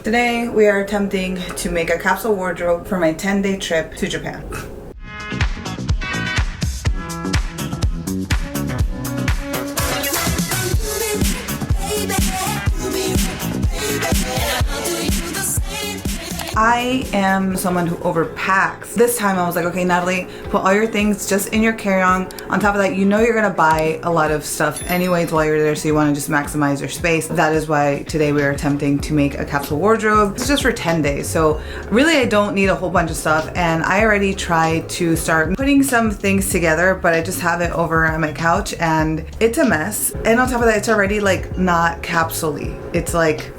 Today we are attempting to make a capsule wardrobe for my 10-day trip to Japan. I am someone who overpacks. This time I was like, okay, Natalie, put all your things just in your carry-on. On top of that, you know you're gonna buy a lot of stuff anyways while you're there, so you wanna just maximize your space. That is why today we are attempting to make a capsule wardrobe. It's just for 10 days, so really I don't need a whole bunch of stuff, and I already tried to start putting some things together, but I just have it over on my couch and it's a mess. And on top of that, it's already like not capsule-y. It's like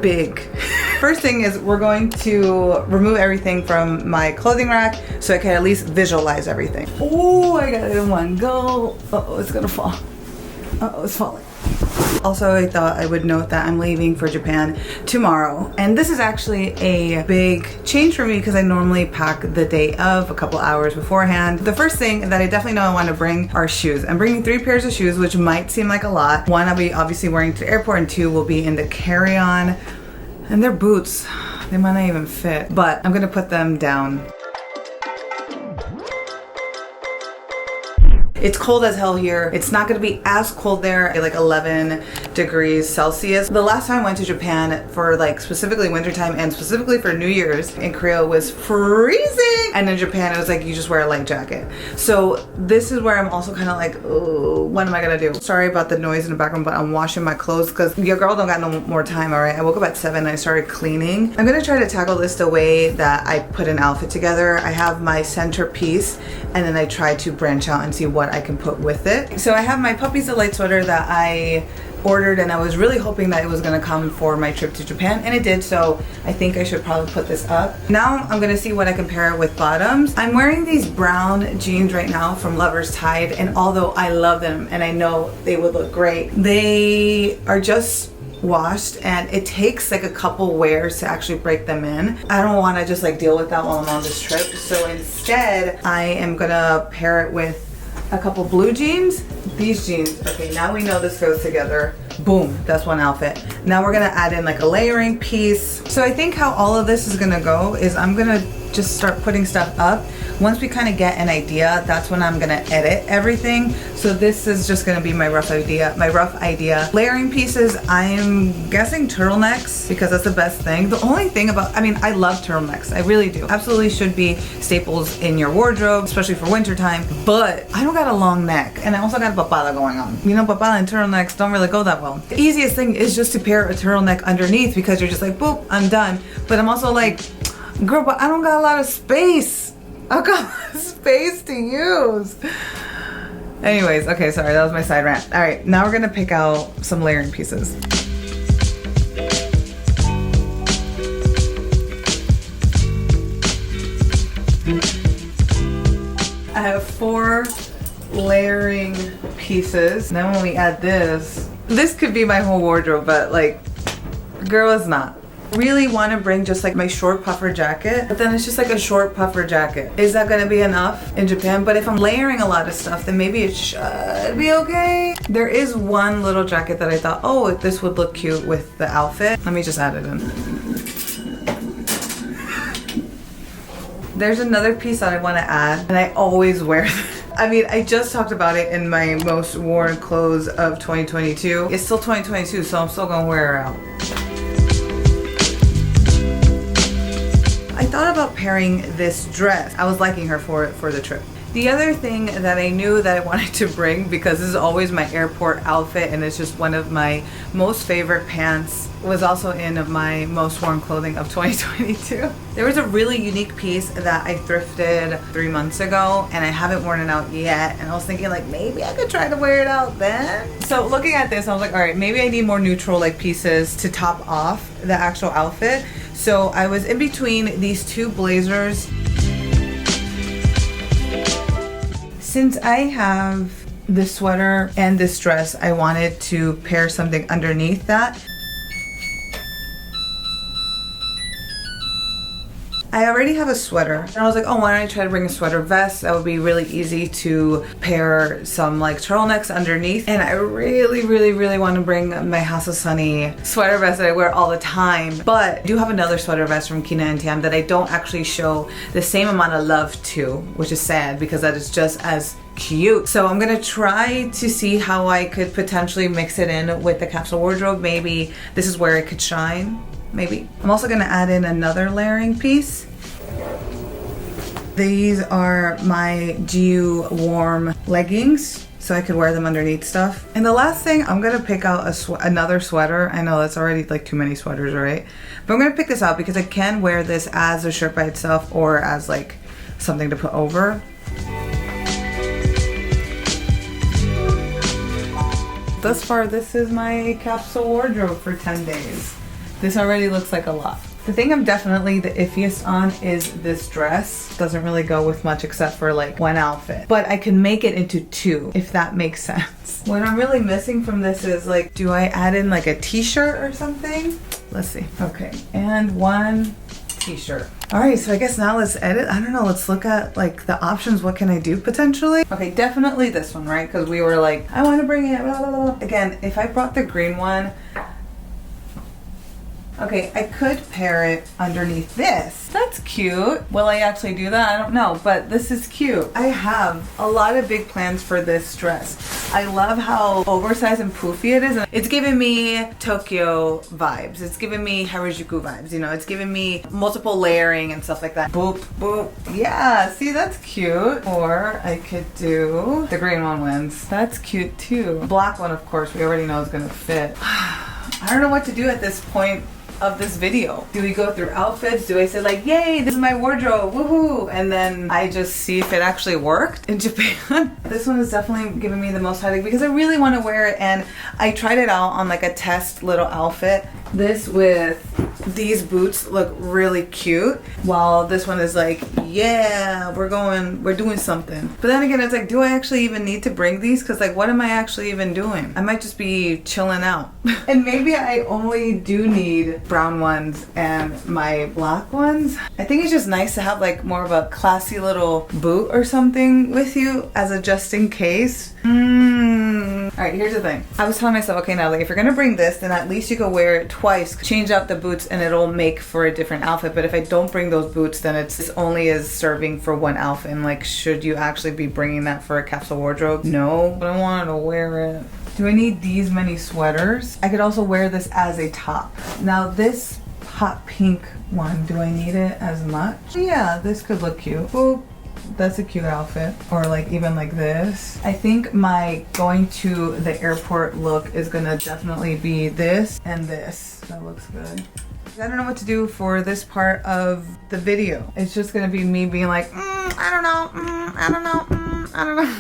big. First thing is we're going to remove everything from my clothing rack so I can at least visualize everything. Oh, I got it in one go. Uh-oh, it's gonna fall. Uh-oh, it's falling. Also, I thought I would note that I'm leaving for Japan tomorrow. And this is actually a big change for me because I normally pack the day of, a couple hours beforehand. The first thing that I definitely know I want to bring are shoes. I'm bringing 3 pairs of shoes, which might seem like a lot. 1 I'll be obviously wearing to the airport, and 2 will be in the carry-on. And they're boots. They might not even fit, but I'm gonna put them down. It's cold as hell here. It's not gonna be as cold there, like 11 degrees Celsius. The last time I went to Japan for like specifically wintertime and specifically for New Year's in Korea was freezing. And in Japan, it was like you just wear a light jacket. So this is where I'm also kind of like, oh, what am I gonna do? Sorry about the noise in the background, but I'm washing my clothes because your girl don't got no more time, all right? I woke up at 7 and I started cleaning. I'm gonna try to tackle this the way that I put an outfit together. I have my centerpiece and then I try to branch out and see what I can put with it. So I have my Puppy's Delight sweater that I ordered, and I was really hoping that it was gonna come for my trip to Japan, and it did, so I think I should probably put this up. Now I'm gonna see what I can pair with bottoms. I'm wearing these brown jeans right now from Lover's Tide, and although I love them and I know they would look great, they are just washed and it takes like a couple wears to actually break them in. I don't want to just like deal with that while I'm on this trip, so instead I am gonna pair it with a couple blue jeans. These jeans, okay, now we know this goes together. Boom, that's one outfit. Now we're gonna add in like a layering piece. So I think how all of this is gonna go is I'm gonna just start putting stuff up. Once we kind of get an idea, that's when I'm gonna edit everything. So this is just gonna be my rough idea. Layering pieces, I'm guessing turtlenecks because that's the best thing. The only thing about, I mean, I love turtlenecks, I really do. Absolutely should be staples in your wardrobe, especially for wintertime, but I don't got a long neck and I also got a papada going on. You know, papada and turtlenecks don't really go that well. The easiest thing is just to pair a turtleneck underneath because you're just like, boop, I'm done. But I'm also like, girl, but I don't got a lot of space. I've got space to use. Anyways, okay, sorry, that was my side rant. All right, now we're gonna pick out some layering pieces. I have 4 layering pieces. Then when we add this could be my whole wardrobe, but like, girl, it's not. Really want to bring just like my short puffer jacket, but then it's just like a short puffer jacket. Is that gonna be enough in Japan? But if I'm layering a lot of stuff, then maybe it should be okay. There is one little jacket that I thought, oh, this would look cute with the outfit. Let me just add it in. There's another piece that I want to add, and I always wear this. I mean, I just talked about it in my most worn clothes of 2022. It's still 2022, so I'm still gonna wear her out. I thought about pairing this dress. I was liking her for the trip. The other thing that I knew that I wanted to bring, because this is always my airport outfit and it's just one of my most favorite pants, was also in my most worn clothing of 2022. There was a really unique piece that I thrifted 3 months ago and I haven't worn it out yet, and I was thinking like maybe I could try to wear it out then. So looking at this, I was like, all right, maybe I need more neutral like pieces to top off the actual outfit. So I was in between these 2 blazers. Since I have this sweater and this dress, I wanted to pair something underneath that. I already have a sweater. And I was like, oh, why don't I try to bring a sweater vest? That would be really easy to pair some like turtlenecks underneath. And I really, really, really want to bring my House of Sunny sweater vest that I wear all the time. But I do have another sweater vest from Kina and Tiam that I don't actually show the same amount of love to, which is sad because that is just as cute. So I'm gonna try to see how I could potentially mix it in with the capsule wardrobe. Maybe this is where it could shine. Maybe. I'm also gonna add in another layering piece. These are my GU warm leggings, so I could wear them underneath stuff. And the last thing, I'm gonna pick out another sweater. I know that's already like too many sweaters, right? But I'm gonna pick this out because I can wear this as a shirt by itself or as like something to put over. Thus far, this is my capsule wardrobe for 10 days. This already looks like a lot. The thing I'm definitely the iffiest on is this dress. Doesn't really go with much except for like one outfit. But I can make it into two, if that makes sense. What I'm really missing from this is like, do I add in like a t-shirt or something? Let's see. Okay, and one t-shirt. All right, so I guess now let's edit. I don't know, let's look at like the options. What can I do potentially? Okay, definitely this one, right? Because we were like, I want to bring it, blah, blah, blah. Again, if I brought the green one, okay, I could pair it underneath this. That's cute. Will I actually do that? I don't know, but this is cute. I have a lot of big plans for this dress. I love how oversized and poofy it is. It's giving me Tokyo vibes. It's giving me Harajuku vibes, you know? It's giving me multiple layering and stuff like that. Boop, boop. Yeah, see, that's cute. Or I could do the green one wins. That's cute too. Black one, of course, we already know is gonna fit. I don't know what to do at this point of this video. Do we go through outfits? Do I say like, yay, this is my wardrobe, woohoo, and then I just see if it actually worked in Japan? This one is definitely giving me the most headache because I really want to wear it, and I tried it out on like a test little outfit. This with these boots look really cute, while this one is like, yeah, we're doing something. But then again, it's like, do I actually even need to bring these? Because like, what am I actually even doing? I might just be chilling out. And maybe I only do need brown ones and my black ones. I think it's just nice to have like more of a classy little boot or something with you as a just in case. All right, here's the thing. I was telling myself, okay, Natalie, if you're gonna bring this, then at least you can wear it twice, change out the boots, and it'll make for a different outfit. But if I don't bring those boots, then it's only as serving for one outfit. And like, should you actually be bringing that for a capsule wardrobe? No, but I wanted to wear it. Do I need these many sweaters? I could also wear this as a top. Now this hot pink one, do I need it as much? Yeah, this could look cute. Boop. That's a cute outfit. Or like even like this. I think my going to the airport look is gonna definitely be this and this. That looks good. I don't know what to do for this part of the video. It's just gonna be me being like, I don't know, I don't know, I don't know.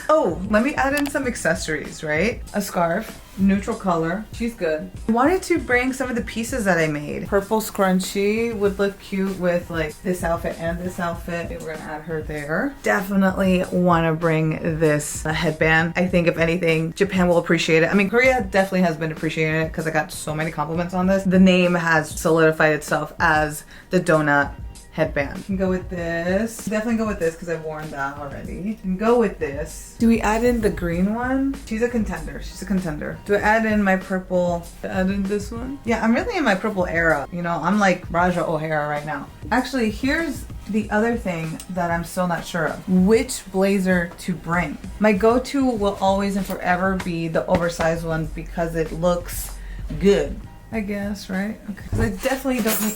Oh, let me add in some accessories, right? A scarf, neutral color, she's good. I wanted to bring some of the pieces that I made. Purple scrunchie would look cute with like this outfit and this outfit. We're gonna add her there. Definitely wanna bring this headband. I think if anything, Japan will appreciate it. I mean, Korea definitely has been appreciating it because I got so many compliments on this. The name has solidified itself as the donut headband. You can go with this. Definitely go with this because I've worn that already. You can go with this. Do we add in the green one? She's a contender. She's a contender. Do I add in my purple? Add in this one? Yeah, I'm really in my purple era. You know, I'm like Raja O'Hara right now. Actually, here's the other thing that I'm still not sure of. Which blazer to bring? My go-to will always and forever be the oversized one because it looks good, I guess, right? Okay. 'Cause I definitely don't need...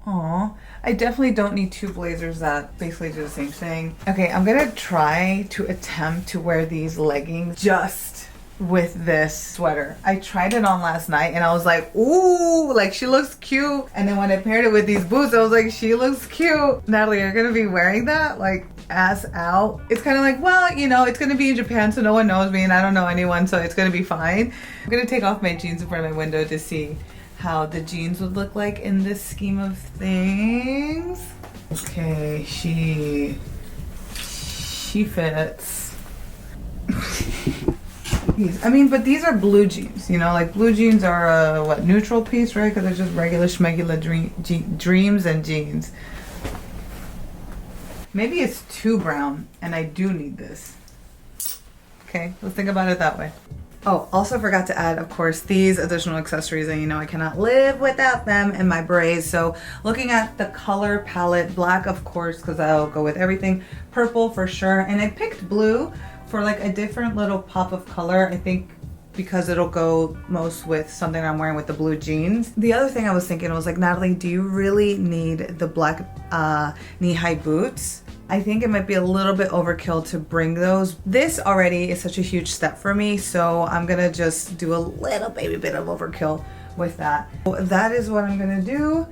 Aw, I definitely don't need two blazers that basically do the same thing. Okay, I'm gonna try to attempt to wear these leggings just with this sweater. I tried it on last night and I was like, ooh, like she looks cute. And then when I paired it with these boots, I was like, she looks cute. Natalie, you're gonna be wearing that? Like, ass out? It's kind of like, well, you know, it's gonna be in Japan, so no one knows me and I don't know anyone, so it's gonna be fine. I'm gonna take off my jeans in front of my window to see how the jeans would look like in this scheme of things. Okay, she fits. These, I mean, but these are blue jeans, you know, like blue jeans are a, what, neutral piece, right? Because they're just regular schmegular dreams and jeans. Maybe it's too brown and I do need this. Okay, let's think about it that way. Oh, also forgot to add, of course, these additional accessories, and you know I cannot live without them, and my braids. So looking at the color palette, black of course, because that'll go with everything, purple for sure, and I picked blue for like a different little pop of color, I think because it'll go most with something I'm wearing with the blue jeans. The other thing I was thinking was like, Natalie, do you really need the black knee-high boots? I think it might be a little bit overkill to bring those. This already is such a huge step for me, so I'm gonna just do a little baby bit of overkill with that. So that is what I'm gonna do.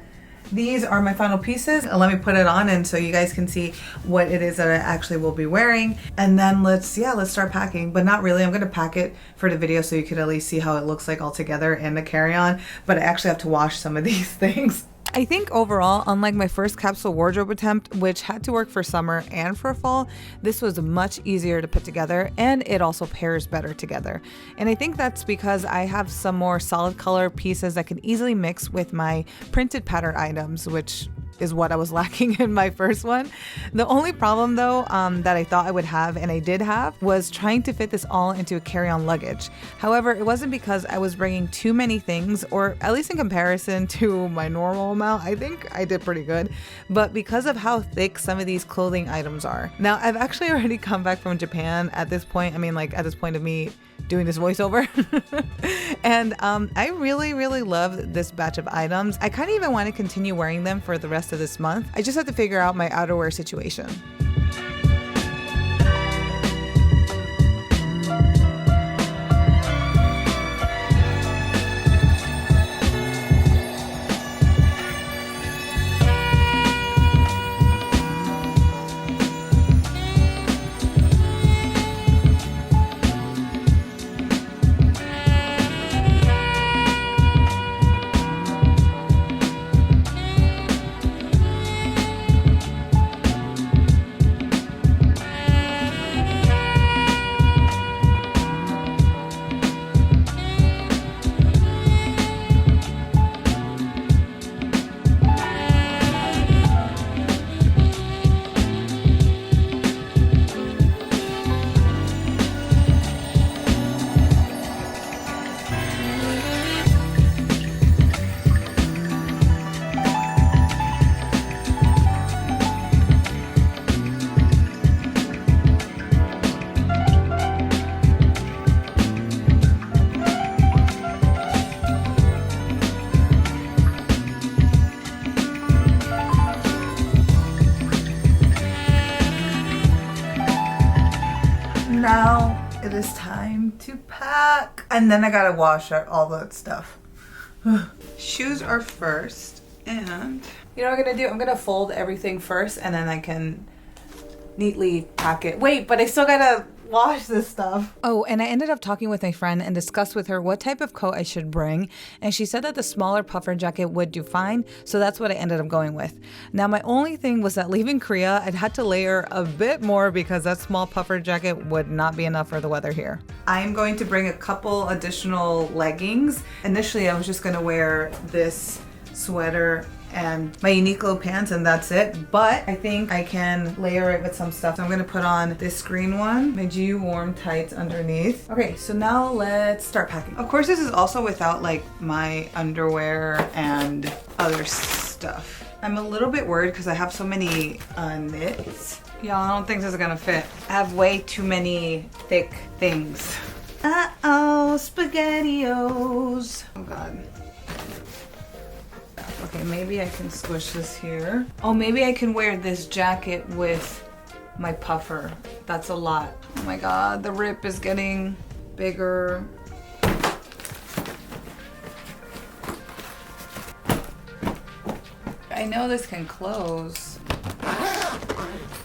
These are my final pieces. Let me put it on and so you guys can see what it is that I actually will be wearing. And then let's start packing, but not really. I'm gonna pack it for the video so you could at least see how it looks like all together in the carry-on, but I actually have to wash some of these things. I think overall, unlike my first capsule wardrobe attempt, which had to work for summer and for fall, this was much easier to put together, and it also pairs better together. And I think that's because I have some more solid color pieces that can easily mix with my printed pattern items, which is what I was lacking in my first one. The only problem though that I thought I would have, and I did have, was trying to fit this all into a carry-on luggage. However, it wasn't because I was bringing too many things, or at least in comparison to my normal amount, I think I did pretty good, but because of how thick some of these clothing items are. Now, I've actually already come back from Japan at this point. I mean, like at this point of me doing this voiceover. And I really love this batch of items. I kind of even want to continue wearing them for the rest of this month. I just have to figure out my outerwear situation. Now it is time to pack, and then I gotta wash out all that stuff. Shoes are first, and you know what I'm gonna do? I'm gonna fold everything first, and then I can neatly pack it. Wait, but I still gotta wash this stuff. Oh, and I ended up talking with my friend and discussed with her what type of coat I should bring, and she said that the smaller puffer jacket would do fine, so that's what I ended up going with. Now, my only thing was that leaving Korea, I'd had to layer a bit more because that small puffer jacket would not be enough for the weather here. I'm going to bring a couple additional leggings. Initially, I was just gonna wear this sweater and my Uniqlo pants, and that's it, but I think I can layer it with some stuff. So I'm gonna put on this green one, my G warm tights underneath. Okay, so now let's start packing. Of course, this is also without like my underwear and other stuff. I'm a little bit worried because I have so many knits. Y'all, I don't think this is gonna fit. I have way too many thick things. Uh-oh, SpaghettiOs. Oh God. Okay, maybe I can squish this here. Oh, maybe I can wear this jacket with my puffer. That's a lot. Oh my God, the rip is getting bigger. I know this can close.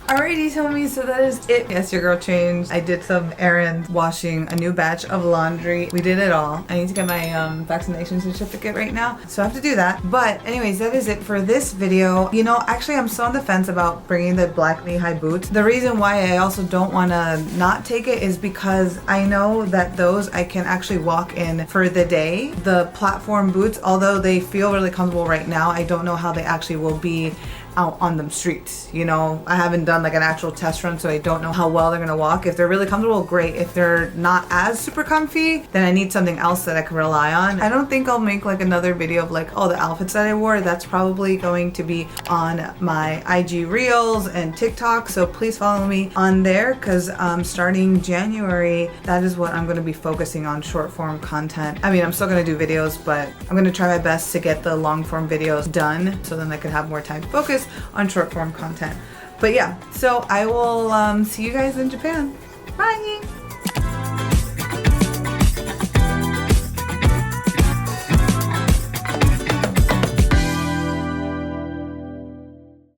Alrighty, homies, so that is it. Yes, your girl changed. I did some errands, washing a new batch of laundry. We did it all. I need to get my vaccination certificate right now, so I have to do that. But anyways, that is it for this video. You know, actually, I'm so on the fence about bringing the black knee-high boots. The reason why I also don't want to not take it is because I know that those I can actually walk in for the day. The platform boots, although they feel really comfortable right now, I don't know how they actually will be out on the streets. You know, I haven't done like an actual test run, so I don't know how well they're gonna walk. If they're really comfortable, great. If they're not as super comfy, then I need something else that I can rely on. I don't think I'll make like another video of like, oh, the outfits that I wore. That's probably going to be on my IG Reels and TikTok, so please follow me on there, because starting January, that is what I'm gonna be focusing on, short form content. I mean, I'm still gonna do videos, but I'm gonna try my best to get the long form videos done, so then I can have more time to focus on short form content. But yeah, so I will see you guys in Japan. Bye!